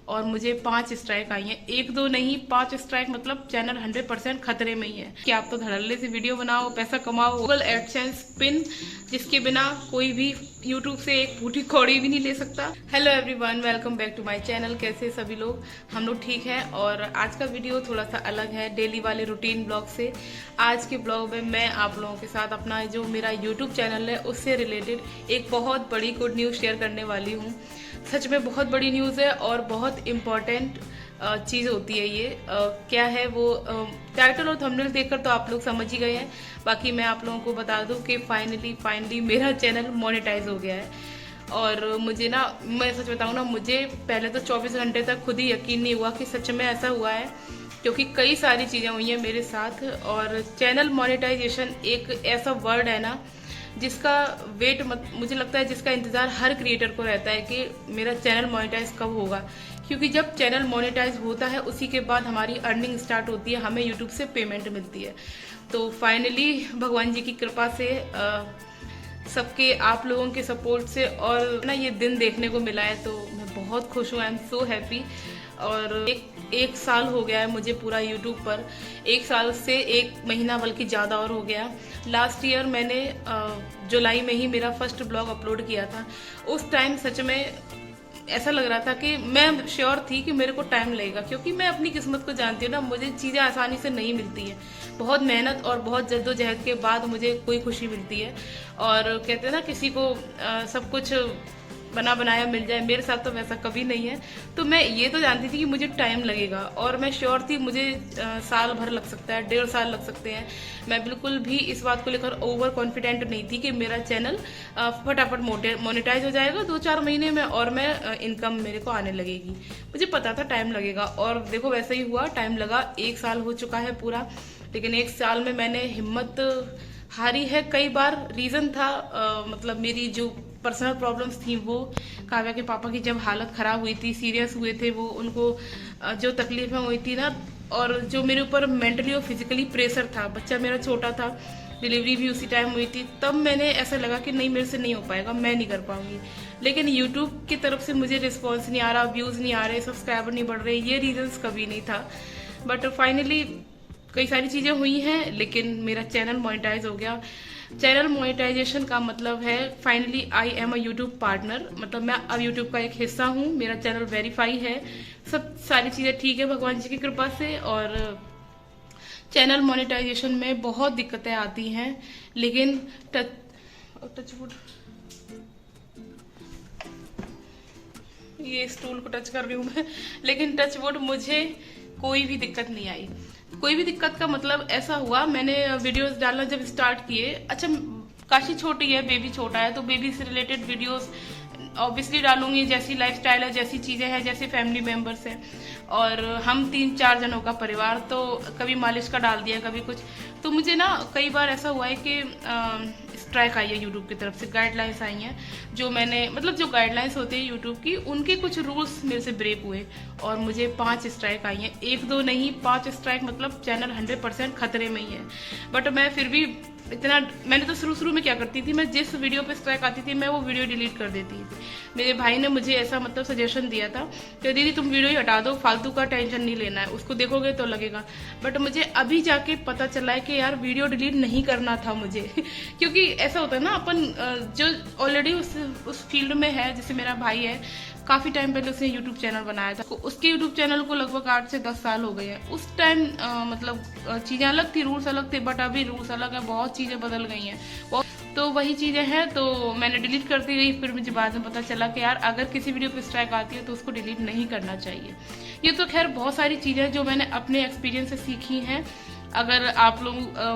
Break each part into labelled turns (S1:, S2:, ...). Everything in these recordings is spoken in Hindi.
S1: और मुझे 5 स्ट्राइक आई हैं। 1 2 नहीं, 5 स्ट्राइक, मतलब चैनल 100% खतरे में ही है कि आप तो धड़ल्ले से वीडियो बनाओ, पैसा कमाओ, गूगल एडसेंस पिन जिसके बिना कोई भी यूट्यूब से एक फूटी कौड़ी भी नहीं ले सकता। Hello everyone, welcome back to my channel. कैसे सभी लोग? हम लोग ठीक हैं। और आज का वीडियो थोड़ा सा अलग है डेली वाले रूटीन ब्लॉग से। आज के ब्लॉग में मैं आप लोगों के साथ अपना जो मेरा यूट्यूब चैनल है उससे रिलेटेड एक बहुत बड़ी गुड न्यूज़ शेयर करने वाली हूँ। सच में बहुत बड़ी न्यूज़ है और बहुत इम्पॉर्टेंट चीज़ होती है ये। क्या है वो, टाइटल और थंबनेल देखकर तो आप लोग समझ ही गए हैं। बाकी मैं आप लोगों को बता दूं कि फाइनली मेरा चैनल मोनेटाइज हो गया है। और मुझे ना, मैं सच बताऊं ना, मुझे पहले तो 24 घंटे तक खुद ही यकीन नहीं हुआ कि सच में ऐसा हुआ है, क्योंकि कई सारी चीज़ें हुई हैं मेरे साथ। और चैनल मोनेटाइजेशन एक ऐसा वर्ड है ना जिसका वेट मुझे लगता है, जिसका इंतज़ार हर क्रिएटर को रहता है कि मेरा चैनल मोनेटाइज कब होगा। क्योंकि जब चैनल मोनेटाइज होता है उसी के बाद हमारी अर्निंग स्टार्ट होती है, हमें यूट्यूब से पेमेंट मिलती है। तो फाइनली भगवान जी की कृपा से, सबके आप लोगों के सपोर्ट से और ना ये दिन देखने को मिला है, तो मैं बहुत खुश हूँ। I am so happy. और एक साल हो गया है मुझे पूरा यूट्यूब पर। 1 साल से 1 महीना बल्कि ज़्यादा और हो गया। लास्ट ईयर मैंने जुलाई में ही मेरा फर्स्ट ब्लॉग अपलोड किया था। उस टाइम सच में ऐसा लग रहा था कि मैं श्योर थी कि मेरे को टाइम लगेगा, क्योंकि मैं अपनी किस्मत को जानती हूँ ना, मुझे चीज़ें आसानी से नहीं मिलती है। बहुत मेहनत और बहुत जद्दोजहद के बाद मुझे कोई खुशी मिलती है। और कहते हैं ना, किसी को सब कुछ बना बनाया मिल जाए, मेरे साथ तो वैसा कभी नहीं है। तो मैं ये तो जानती थी कि मुझे टाइम लगेगा, और मैं श्योर थी मुझे साल भर लग सकता है, 1.5 साल लग सकते हैं। मैं बिल्कुल भी इस बात को लेकर ओवर कॉन्फिडेंट नहीं थी कि मेरा चैनल फटाफट मोनेटाइज हो जाएगा 2-4 महीने में और मैं इनकम मेरे को आने लगेगी। मुझे पता था टाइम लगेगा, और देखो वैसा ही हुआ, टाइम लगा। 1 साल हो चुका है पूरा, लेकिन 1 साल में मैंने हिम्मत हारी है कई बार। रीज़न था मतलब मेरी जो पर्सनल प्रॉब्लम्स थी, वो काव्या के पापा की जब हालत ख़राब हुई थी, सीरियस हुए थे वो, उनको जो तकलीफें हुई थी ना, और जो मेरे ऊपर मेंटली और फिजिकली प्रेशर था। बच्चा मेरा छोटा था, डिलीवरी भी उसी टाइम हुई थी। तब मैंने ऐसा लगा कि नहीं, मेरे से नहीं हो पाएगा, मैं नहीं कर पाऊंगी। लेकिन यूट्यूब की तरफ से मुझे रिस्पॉन्स नहीं आ रहा, व्यूज़ नहीं आ रहे, सब्सक्राइबर नहीं बढ़ रहे, ये रीजंस कभी नहीं था। बट फाइनली कई सारी चीज़ें हुई हैं, लेकिन मेरा चैनल मोनेटाइज हो गया। चैनल मोनेटाइजेशन का मतलब है finally I am a YouTube partner, मतलब मैं अब यूट्यूब का एक हिस्सा हूँ। मेरा चैनल वेरीफाई है, सब सारी चीज़ें ठीक है भगवान जी की कृपा से। और चैनल मोनेटाइजेशन में बहुत दिक्कतें आती हैं, लेकिन टचवुड, ये स्टूल को टच कर रही हूँ मैं, लेकिन टचवुड मुझे कोई भी दिक्कत नहीं आई। कोई भी दिक्कत का मतलब ऐसा हुआ, मैंने वीडियोस डालना जब स्टार्ट किए, अच्छा काशी छोटी है, बेबी छोटा है, तो बेबी से रिलेटेड वीडियोस ऑब्वियसली डालूंगी, जैसी लाइफस्टाइल है, जैसी चीज़ें हैं, जैसे फैमिली मेम्बर्स हैं। और हम 3-4 जनों का परिवार, तो कभी मालिश का डाल दिया, कभी कुछ। तो मुझे ना कई बार ऐसा हुआ है कि स्ट्राइक आई है यूट्यूब की तरफ से, गाइडलाइंस आई हैं, जो मैंने, मतलब जो गाइडलाइंस होती है यूट्यूब की, उनके कुछ रूल्स मेरे से ब्रेक हुए और मुझे 5 स्ट्राइक आई हैं। 1 2 नहीं, 5 स्ट्राइक, मतलब चैनल 100% खतरे में ही है। बट मैं फिर भी इतना, मैंने तो शुरू में क्या करती थी, मैं जिस वीडियो पे स्ट्राइक आती थी मैं वो वीडियो डिलीट कर देती थी। मेरे भाई ने मुझे ऐसा मतलब सजेशन दिया था कि दीदी तुम वीडियो ही हटा दो, फालतू का टेंशन नहीं लेना है, उसको देखोगे तो लगेगा। बट मुझे अभी जाके पता चला है कि यार वीडियो डिलीट नहीं करना था मुझे क्योंकि ऐसा होता है ना, अपन जो ऑलरेडी उस फील्ड में है, जैसे मेरा भाई है, काफ़ी टाइम पहले उसने यूट्यूब चैनल बनाया था, उसके यूट्यूब चैनल को लगभग 8 से 10 साल हो गए हैं। उस टाइम मतलब चीज़ें अलग थी, रूल्स अलग थे, बट अभी रूल्स अलग है, बहुत चीज़ें बदल गई हैं। तो वही चीज़ें हैं, तो मैंने डिलीट करती गई। फिर मुझे बाद में पता चला कि यार अगर किसी वीडियो पे स्ट्राइक आती है तो उसको डिलीट नहीं करना चाहिए। ये तो खैर बहुत सारी चीज़ें जो मैंने अपने एक्सपीरियंस से सीखी हैं। अगर आप लोग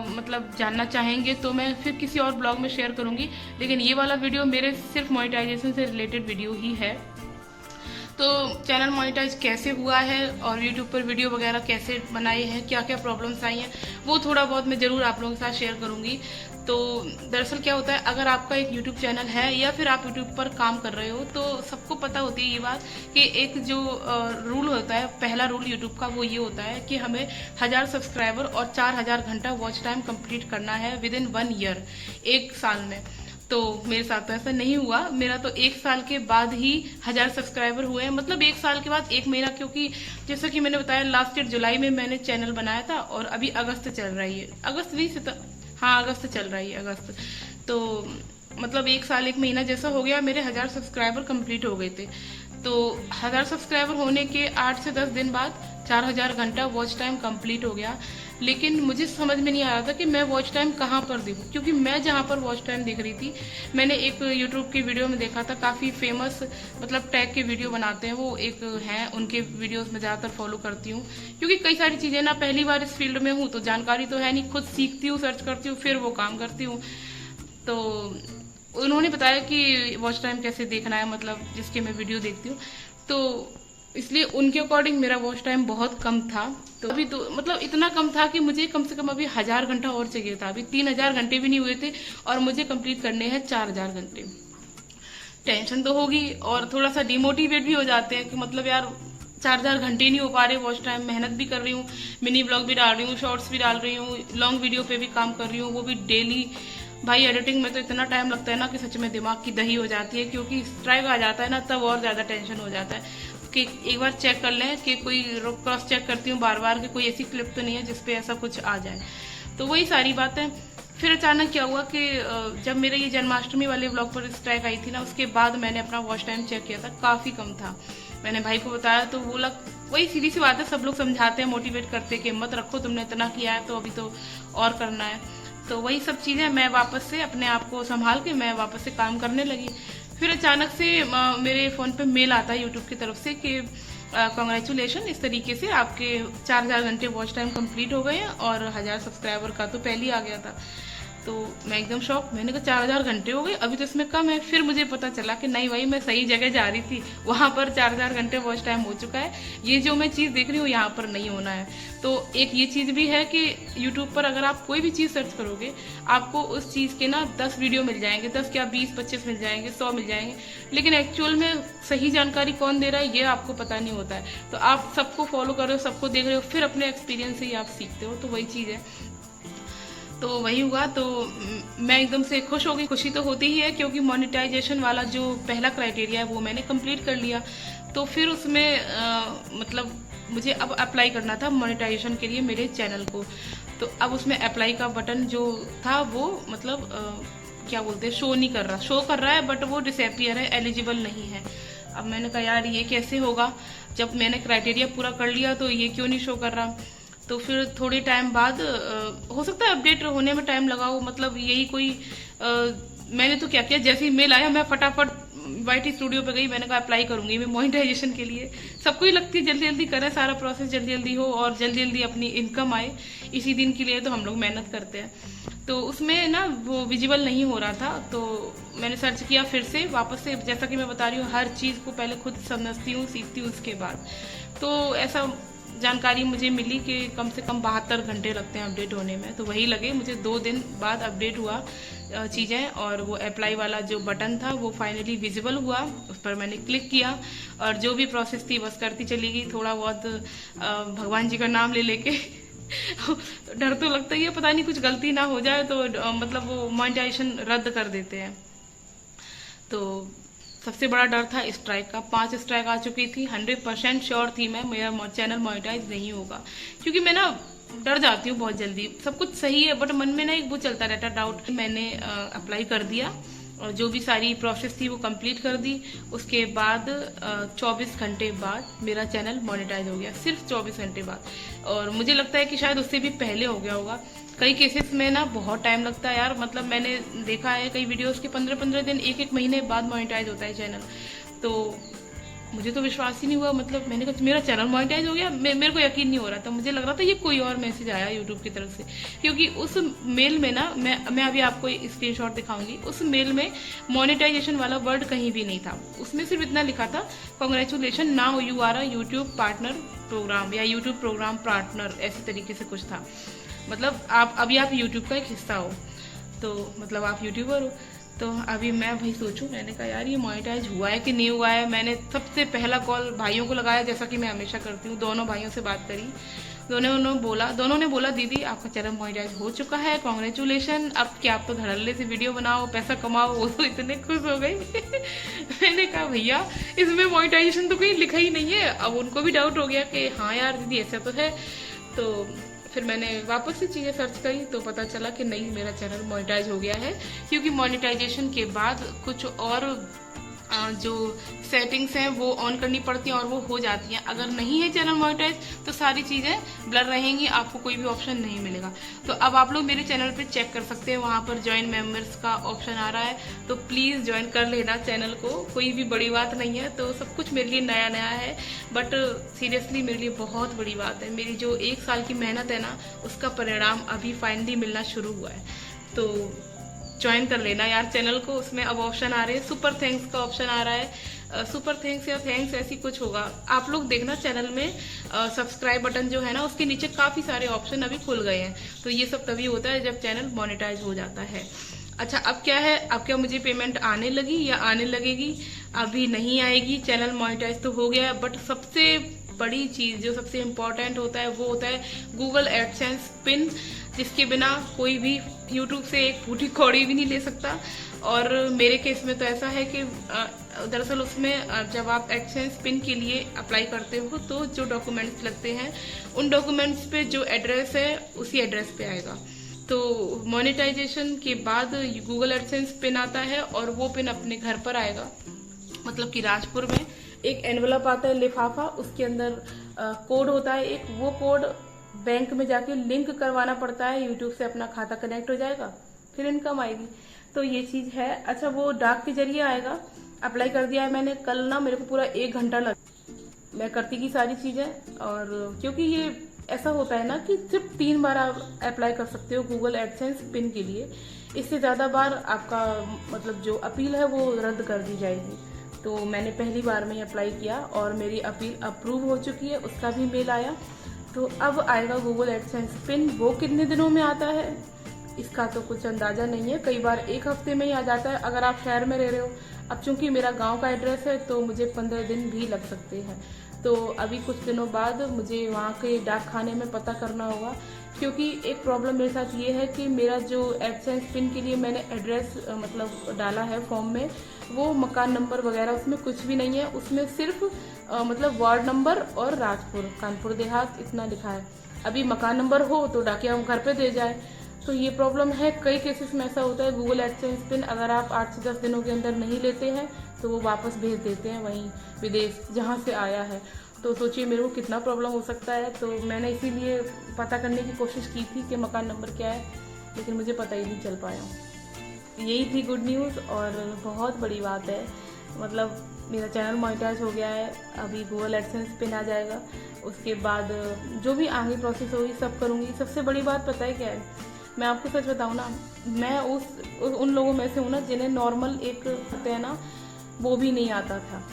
S1: मतलब जानना चाहेंगे तो मैं फिर किसी और ब्लॉग में शेयर करूँगी, लेकिन ये वाला वीडियो मेरे सिर्फ मोनेटाइजेशन से रिलेटेड वीडियो ही है। तो चैनल मोनेटाइज कैसे हुआ है और यूट्यूब पर वीडियो वगैरह कैसे बनाए हैं, क्या क्या प्रॉब्लम्स आई हैं, वो थोड़ा बहुत मैं ज़रूर आप लोगों के साथ शेयर करूँगी। तो दरअसल क्या होता है, अगर आपका एक यूट्यूब चैनल है या फिर आप यूट्यूब पर काम कर रहे हो, तो सबको पता होती है ये बात कि एक जो रूल होता है, पहला रूल यूट्यूब का वो ये होता है कि हमें 1000 सब्सक्राइबर और 4000 घंटा वॉच टाइम कंप्लीट करना है विद इन 1 ईयर, 1 साल में। तो मेरे साथ तो ऐसा नहीं हुआ। मेरा तो 1 साल के बाद ही 1000 सब्सक्राइबर हुए हैं, मतलब 1 साल के बाद 1 महीना, क्योंकि जैसा कि मैंने बताया लास्ट ईयर जुलाई में मैंने चैनल बनाया था और अभी अगस्त चल रही है, अगस्त नहीं हाँ अगस्त चल रही है, अगस्त। तो मतलब 1 साल 1 महीना जैसा हो गया, मेरे 1000 सब्सक्राइबर कंप्लीट हो गए थे। तो 1000 सब्सक्राइबर होने के 8 से 10 दिन बाद 4000 घंटा वॉच टाइम कंप्लीट हो गया। लेकिन मुझे समझ में नहीं आ रहा था कि मैं वॉच टाइम कहाँ पर देखूँ, क्योंकि मैं जहाँ पर वॉच टाइम देख रही थी, मैंने एक यूट्यूब की वीडियो में देखा था, काफ़ी फेमस मतलब टैग के वीडियो बनाते हैं वो, एक हैं उनके वीडियोस में ज़्यादातर फॉलो करती हूँ, क्योंकि कई सारी चीज़ें ना पहली बार इस फील्ड में हूँ तो जानकारी तो है नहीं, खुद सीखती हूँ, सर्च करती हूँ, फिर वो काम करती हूँ। तो उन्होंने बताया कि वॉच टाइम कैसे देखना है, मतलब जिसके मैं वीडियो देखती हूँ, तो इसलिए उनके अकॉर्डिंग मेरा वॉच टाइम बहुत कम था। तो अभी तो मतलब इतना कम था कि मुझे कम से कम अभी 1000 घंटा और चाहिए था। अभी 3000 घंटे भी नहीं हुए थे और मुझे कंप्लीट करने हैं 4000 घंटे। टेंशन तो होगी और थोड़ा सा डिमोटिवेट भी हो जाते हैं कि मतलब यार 4000 घंटे नहीं हो पा रहे वॉच टाइम, मेहनत भी कर रही हूँ, मिनी ब्लॉग भी डाल रही हूँ, शॉर्ट्स भी डाल रही हूँ, लॉन्ग वीडियो पे भी काम कर रही हूँ, वो भी डेली। भाई एडिटिंग में तो इतना टाइम लगता है ना कि सच में दिमाग की दही हो जाती है, क्योंकि स्ट्राइक आ जाता है ना तब और ज़्यादा टेंशन हो जाता है कि एक बार चेक कर लें कि कोई क्रॉस चेक करती हूँ बार बार कि कोई ऐसी क्लिप तो नहीं है जिसपे ऐसा कुछ आ जाए। तो वही सारी बातें। फिर अचानक क्या हुआ कि जब मेरे ये जन्माष्टमी वाले ब्लॉग पर स्ट्राइक आई थी ना, उसके बाद मैंने अपना वॉच टाइम चेक किया था, काफ़ी कम था। मैंने भाई को बताया तो बोला, वही सीधी सी बात है, सब लोग समझाते हैं, मोटिवेट करते हैं कि मत रखो, तुमने इतना किया है तो अभी तो और करना है। तो वही सब चीज़ें मैं वापस से अपने आप को संभाल के मैं वापस से काम करने लगी। फिर अचानक से मेरे फ़ोन पे मेल आता है यूट्यूब की तरफ से कि कॉन्ग्रेचुलेशन, इस तरीके से आपके 4000 घंटे वॉच टाइम कंप्लीट हो गए हैं और 1000 सब्सक्राइबर का तो पहले ही आ गया था। तो मैं एकदम शॉक, मैंने कहा 4000 घंटे हो गए, अभी तो इसमें कम है। फिर मुझे पता चला कि नहीं भाई, मैं सही जगह जा रही थी, वहाँ पर 4000 घंटे वॉच टाइम हो चुका है, ये जो मैं चीज़ देख रही हूँ यहाँ पर नहीं होना है। तो एक ये चीज़ भी है कि यूट्यूब पर अगर आप कोई भी चीज़ सर्च करोगे, आपको उस चीज़ के ना 10 वीडियो मिल जाएंगे, 10 क्या 20-25 मिल जाएंगे, 100 मिल जाएंगे, लेकिन एक्चुअल में सही जानकारी कौन दे रहा है ये आपको पता नहीं होता है। तो आप सबको फॉलो कर रहे हो, सबको देख रहे हो, फिर अपने एक्सपीरियंस से ही आप सीखते हो। तो वही चीज़ है। तो वही हुआ, तो मैं एकदम से खुश हो गई। खुशी तो होती ही है क्योंकि मोनेटाइजेशन वाला जो पहला क्राइटेरिया है वो मैंने कंप्लीट कर लिया। तो फिर उसमें मतलब मुझे अब अप्लाई करना था मोनेटाइजेशन के लिए मेरे चैनल को। तो अब उसमें अप्लाई का बटन जो था वो मतलब क्या बोलते हैं, शो नहीं कर रहा, शो कर रहा है बट वो डिसअपियर है, एलिजिबल नहीं है। अब मैंने कहा यार ये कैसे होगा, जब मैंने क्राइटेरिया पूरा कर लिया तो ये क्यों नहीं शो कर रहा। तो फिर थोड़े टाइम बाद हो सकता है अपडेट होने में टाइम लगा हो, मतलब यही कोई मैंने तो क्या किया, जैसे ही मेल आया मैं फटाफट YT स्टूडियो पे गई, मैंने कहा अप्लाई करूंगी मैं मोनेटाइजेशन के लिए। सबको ही लगती है जल्दी जल्दी करें, सारा प्रोसेस जल्दी जल्दी हो और जल्दी जल्दी अपनी इनकम आए, इसी दिन के लिए तो हम लोग मेहनत करते हैं। तो उसमें ना वो विजिबल नहीं हो रहा था, तो मैंने सर्च किया फिर से वापस से, जैसा कि मैं बता रही हूँ हर चीज़ को पहले खुद समझती हूँ, सीखती हूँ, उसके बाद तो ऐसा जानकारी मुझे मिली कि कम से कम 72 घंटे लगते हैं अपडेट होने में। तो वही लगे मुझे 2 दिन बाद अपडेट हुआ चीज़ें, और वो अप्लाई वाला जो बटन था वो फाइनली विजिबल हुआ, उस पर मैंने क्लिक किया और जो भी प्रोसेस थी बस करती चली गई, थोड़ा बहुत भगवान जी का नाम ले लेके डर तो लगता ही है, पता नहीं कुछ गलती ना हो जाए तो मतलब वो मोनेटाइजेशन रद्द कर देते हैं। तो सबसे बड़ा डर था स्ट्राइक का, 5 स्ट्राइक आ चुकी थी, 100% श्योर थी मैं मेरा चैनल मोनेटाइज नहीं होगा, क्योंकि मैं ना डर जाती हूँ बहुत जल्दी। सब कुछ सही है बट मन में ना एक वो चलता रहता डाउट। मैंने अप्लाई कर दिया और जो भी सारी प्रोसेस थी वो कंप्लीट कर दी। उसके बाद 24 घंटे बाद मेरा चैनल मोनेटाइज हो गया, सिर्फ 24 घंटे बाद। और मुझे लगता है कि शायद उससे भी पहले हो गया होगा। कई केसेस में ना बहुत टाइम लगता है यार, मतलब मैंने देखा है कई वीडियोस के 15-15 दिन, 1-1 महीने बाद मोनेटाइज होता है चैनल। तो मुझे तो विश्वास ही नहीं हुआ, मतलब मैंने कहा मेरा चैनल मोनेटाइज हो गया, मेरे को यकीन नहीं हो रहा था। मुझे लग रहा था ये कोई और मैसेज आया यूट्यूब की तरफ से, क्योंकि उस मेल में ना मैं अभी आपको स्क्रीनशॉट दिखाऊंगी, उस मेल में मोनेटाइजेशन वाला वर्ड कहीं भी नहीं था। उसमें सिर्फ इतना लिखा था, congratulation now you are a YouTube partner program या यूट्यूब प्रोग्राम पार्टनर, ऐसे तरीके से कुछ था। मतलब आप यूट्यूब का एक हिस्सा हो, तो मतलब आप यूट्यूबर हो। तो अभी मैं वही सोचूं, मैंने कहा यार ये मोनेटाइज हुआ है कि नहीं हुआ है। मैंने सबसे पहला कॉल भाइयों को लगाया, जैसा कि मैं हमेशा करती हूँ, दोनों भाइयों से बात करी। दोनों ने बोला दीदी आपका चैनल मोनेटाइज हो चुका है, कॉन्ग्रेचुलेशन, अब क्या आप तो धड़ल्ले से वीडियो बनाओ, पैसा कमाओ। वो तो इतने खुश हो गई। मैंने कहा भैया इसमें मोनेटाइजेशन तो कहीं लिखा ही नहीं है। अब उनको भी डाउट हो गया कि हाँ यार दीदी ऐसा तो है। तो फिर मैंने वापस से चीज़ें सर्च करी तो पता चला कि नहीं, मेरा चैनल मोनेटाइज हो गया है। क्योंकि मोनेटाइजेशन के बाद कुछ और जो सेटिंग्स हैं वो ऑन करनी पड़ती हैं और वो हो जाती हैं। अगर नहीं है चैनल मोनेटाइज तो सारी चीज़ें ब्लर रहेंगी, आपको कोई भी ऑप्शन नहीं मिलेगा। तो अब आप लोग मेरे चैनल पे चेक कर सकते हैं, वहाँ पर ज्वाइन मेंबर्स का ऑप्शन आ रहा है, तो प्लीज़ ज्वाइन कर लेना चैनल को। कोई भी बड़ी बात नहीं है, तो सब कुछ मेरे लिए नया नया है, बट सीरियसली मेरे लिए बहुत बड़ी बात है। मेरी जो 1 साल की मेहनत है ना, उसका परिणाम अभी फाइनली मिलना शुरू हुआ है। तो ज्वाइन कर लेना यार चैनल को। उसमें अब ऑप्शन आ रहे हैं, सुपर थैंक्स का ऑप्शन आ रहा है। सुपर थैंक्स या थैंक्स ऐसी कुछ होगा, आप लोग देखना चैनल में। सब्सक्राइब बटन जो है ना, उसके नीचे काफ़ी सारे ऑप्शन अभी खुल गए हैं। तो ये सब तभी होता है जब चैनल मोनेटाइज हो जाता है। अच्छा, अब क्या है, अब क्या मुझे पेमेंट आने लगी या आने लगेगी? अभी नहीं आएगी, चैनल मोनेटाइज तो हो गया है। बट सबसे बड़ी चीज़ जो सबसे इम्पोर्टेंट होता है वो होता है गूगल एडसेंस पिन, जिसके बिना कोई भी यूट्यूब से एक फूटी कौड़ी भी नहीं ले सकता। और मेरे केस में तो ऐसा है कि दरअसल उसमें जब आप एडसेंस पिन के लिए अप्लाई करते हो तो जो डॉक्यूमेंट्स लगते हैं उन डॉक्यूमेंट्स पे जो एड्रेस है उसी एड्रेस पे आएगा। तो मोनेटाइजेशन के बाद गूगल एडसेंस पिन आता है और वो पिन अपने घर पर आएगा। मतलब कि राजपुर में एक एनवलप आता है, लिफाफा, उसके अंदर कोड होता है एक, वो कोड बैंक में जाके लिंक करवाना पड़ता है, यूट्यूब से अपना खाता कनेक्ट हो जाएगा, फिर इनकम आएगी। तो ये चीज़ है। अच्छा, वो डाक के जरिए आएगा। अप्लाई कर दिया है मैंने कल ना, मेरे को पूरा 1 घंटा लगा, मैं करती की सारी चीज़ें। और क्योंकि ये ऐसा होता है ना कि सिर्फ 3 बार आप अप्लाई कर सकते हो गूगल एडसेंस पिन के लिए, इससे ज़्यादा बार आपका मतलब जो अपील है वो रद्द कर दी जाएगी। तो मैंने पहली बार में ही अप्लाई किया और मेरी अपील अप्रूव हो चुकी है, उसका भी मेल आया। तो अब आएगा गूगल एडसेंस पिन। वो कितने दिनों में आता है इसका तो कुछ अंदाज़ा नहीं है, कई बार 1 हफ्ते में ही आ जाता है अगर आप शहर में रह रहे हो। अब चूंकि मेरा गांव का एड्रेस है तो मुझे 15 दिन भी लग सकते हैं। तो अभी कुछ दिनों बाद मुझे वहाँ के डाक खाने में पता करना होगा, क्योंकि एक प्रॉब्लम मेरे साथ ये है कि मेरा जो एडसेंस पिन के लिए मैंने एड्रेस मतलब डाला है फॉर्म में, वो मकान नंबर वगैरह उसमें कुछ भी नहीं है। उसमें सिर्फ मतलब वार्ड नंबर और राजपुर, कानपुर देहात इतना लिखा है। अभी मकान नंबर हो तो डाकिया हम घर पे दे जाए, तो ये प्रॉब्लम है। कई केसेस में ऐसा होता है गूगल एडसेंस पिन अगर आप 8 से 10 दिनों के अंदर नहीं लेते हैं तो वो वापस भेज देते हैं वहीं विदेश जहाँ से आया है। तो सोचिए मेरे को कितना प्रॉब्लम हो सकता है। तो मैंने इसीलिए पता करने की कोशिश की थी कि मकान नंबर क्या है, लेकिन मुझे पता ही नहीं चल पाया। यही थी गुड न्यूज़ और बहुत बड़ी बात है। मतलब मेरा चैनल मोनेटाइज हो गया है, अभी गूगल एडसेंस पिन आ जाएगा, उसके बाद जो भी आगे प्रोसेस होगी सब करूँगी। सबसे बड़ी बात पता है क्या है, मैं आपको सच बताऊँ ना, मैं उन लोगों में से हूँ ना जिन्हें नॉर्मल एक होते हैं ना, वो भी नहीं आता था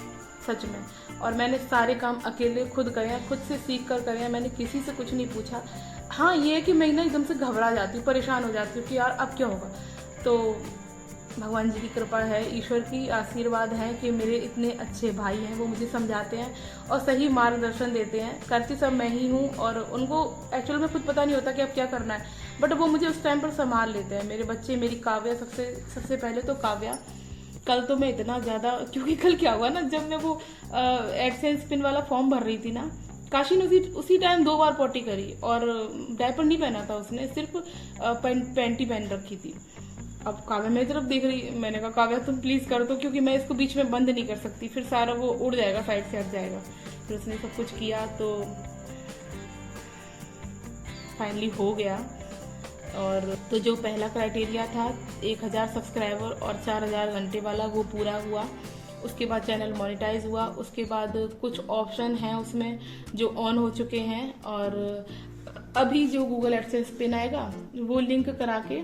S1: सच में। और मैंने सारे काम अकेले खुद करे हैं, खुद से सीख कर करे हैं, मैंने किसी से कुछ नहीं पूछा। हाँ, ये है कि मैं ना एकदम से घबरा जाती हूँ, परेशान हो जाती हूँ कि यार अब क्या होगा। तो भगवान जी की कृपा है, ईश्वर की आशीर्वाद है कि मेरे इतने अच्छे भाई हैं, वो मुझे समझाते हैं और सही मार्गदर्शन देते हैं। करती सब मैं ही हूँ और उनको एक्चुअल में खुद पता नहीं होता कि अब क्या करना है, बट वो मुझे उस टाइम पर संभाल लेते हैं। मेरे बच्चे, मेरी काव्या, सबसे पहले तो काव्या। कल तो मैं इतना ज़्यादा, क्योंकि कल क्या हुआ ना, जब मैं वो एडसेंस पिन वाला फॉर्म भर रही थी ना, काशी ने उसी टाइम 2 बार पॉटी करी और डायपर नहीं पहना था उसने, सिर्फ पैंटी पहन रखी थी। अब काव्या मेरी तरफ देख रही, मैंने कहा काव्या तुम प्लीज कर दो, क्योंकि मैं इसको बीच में बंद नहीं कर सकती, फिर सारा वो उड़ जाएगा, साइड से हट जाएगा। फिर उसने सब कुछ किया तो फाइनली हो गया। और तो जो पहला क्राइटेरिया था 1000 सब्सक्राइबर और 4000 घंटे वाला, वो पूरा हुआ। उसके बाद चैनल मोनेटाइज हुआ। उसके बाद कुछ ऑप्शन हैं उसमें जो ऑन हो चुके हैं, और अभी जो गूगल एडसेंस पिन आएगा वो लिंक करा के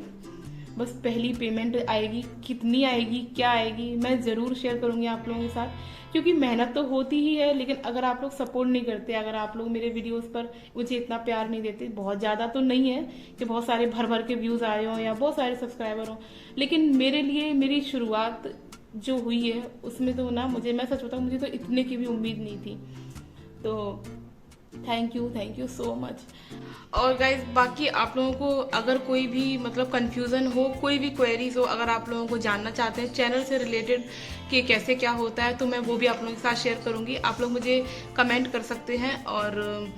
S1: बस पहली पेमेंट आएगी। कितनी आएगी, क्या आएगी, मैं ज़रूर शेयर करूँगी आप लोगों के साथ, क्योंकि मेहनत तो होती ही है, लेकिन अगर आप लोग सपोर्ट नहीं करते, अगर आप लोग मेरे वीडियोस पर मुझे इतना प्यार नहीं देते, बहुत ज़्यादा तो नहीं है कि बहुत सारे भर के व्यूज़ आए हों या बहुत सारे सब्सक्राइबर हों, लेकिन मेरे लिए मेरी शुरुआत जो हुई है उसमें तो ना, मैं सच बताऊँ, मुझे तो इतने की भी उम्मीद नहीं थी। तो थैंक यू सो मच। और गाइज बाकी आप लोगों को अगर कोई भी मतलब कंफ्यूजन हो, कोई भी क्वेरीज हो, अगर आप लोगों को जानना चाहते हैं चैनल से रिलेटेड कि कैसे क्या होता है, तो मैं वो भी आप लोगों के साथ शेयर करूंगी। आप लोग मुझे कमेंट कर सकते हैं। और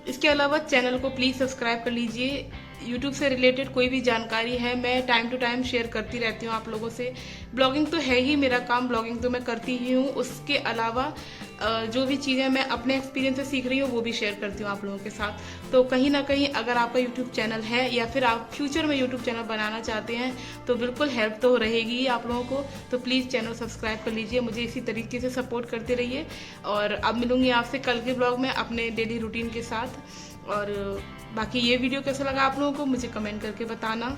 S1: इसके अलावा चैनल को प्लीज़ सब्सक्राइब कर लीजिए। यूट्यूब से रिलेटेड कोई भी जानकारी है मैं टाइम टू टाइम शेयर करती रहती हूँ आप लोगों से। ब्लॉगिंग तो है ही मेरा काम, ब्लॉगिंग तो मैं करती ही हूँ। उसके अलावा जो भी चीज़ें मैं अपने एक्सपीरियंस से सीख रही हूँ वो भी शेयर करती हूँ आप लोगों के साथ। तो कहीं ना कहीं अगर आपका यूट्यूब चैनल है या फिर आप फ्यूचर में यूट्यूब चैनल बनाना चाहते हैं तो बिल्कुल हेल्प तो रहेगी ही आप लोगों को। तो प्लीज़ चैनल सब्सक्राइब कर लीजिए, मुझे इसी तरीके से सपोर्ट करते रहिए। और अब मिलूंगी आपसे कल के ब्लॉग में अपने डेली रूटीन के साथ। और बाकी ये वीडियो कैसा लगा आप लोगों को मुझे कमेंट करके बताना।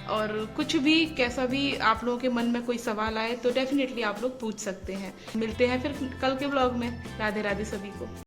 S1: और कुछ भी कैसा भी आप लोगों के मन में कोई सवाल आए तो डेफिनेटली आप लोग पूछ सकते हैं। मिलते हैं फिर कल के ब्लॉग में। राधे राधे सभी को।